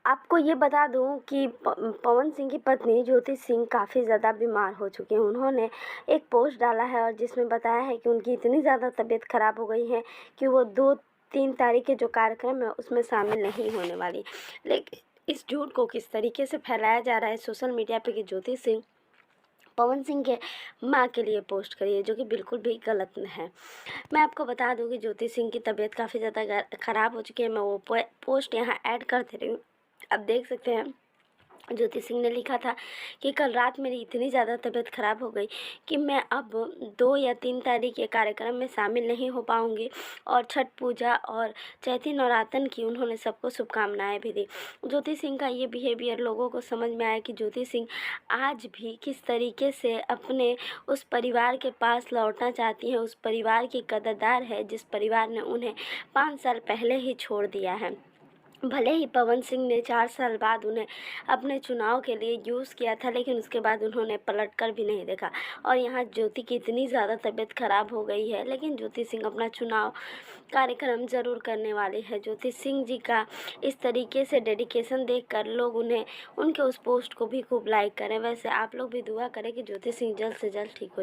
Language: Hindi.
आपको ये बता दूँ कि पवन सिंह की पत्नी ज्योति सिंह काफ़ी ज़्यादा बीमार हो चुकी हैं। उन्होंने एक पोस्ट डाला है और जिसमें बताया है कि उनकी इतनी ज़्यादा तबीयत ख़राब हो गई है कि वो 2-3 तारीख के जो कार्यक्रम है उसमें शामिल नहीं होने वाली। लेकिन इस झूठ को किस तरीके से फैलाया जा रहा है सोशल मीडिया पे कि ज्योति सिंह पवन सिंह के माँ के लिए पोस्ट करी है, जो कि बिल्कुल भी गलत है। मैं आपको बता दूँ कि ज्योति सिंह की तबीयत काफ़ी ज़्यादा ख़राब हो चुकी है। मैं वो पोस्ट यहाँ ऐड कर दे रही हूँ। आप देख सकते हैं, ज्योति सिंह ने लिखा था कि कल रात मेरी इतनी ज़्यादा तबीयत ख़राब हो गई कि मैं अब 2 या 3 तारीख के कार्यक्रम में शामिल नहीं हो पाऊँगी। और छठ पूजा और चैती नवरातन की उन्होंने सबको शुभकामनाएँ भी दी। ज्योति सिंह का ये बिहेवियर लोगों को समझ में आया कि ज्योति सिंह आज भी किस तरीके से अपने उस परिवार के पास लौटना चाहती हैं, उस परिवार की कदरदार है जिस परिवार ने उन्हें 5 साल पहले ही छोड़ दिया है। भले ही पवन सिंह ने 4 साल बाद उन्हें अपने चुनाव के लिए यूज़ किया था, लेकिन उसके बाद उन्होंने पलट कर भी नहीं देखा। और यहाँ ज्योति की इतनी ज़्यादा तबीयत ख़राब हो गई है, लेकिन ज्योति सिंह अपना चुनाव कार्यक्रम ज़रूर करने वाली है। ज्योति सिंह जी का इस तरीके से डेडिकेशन देखकर लोग उन्हें उनके उस पोस्ट को भी खूब लाइक करें। वैसे आप लोग भी दुआ करें कि ज्योति सिंह जल्द से जल्द ठीक हो जाए।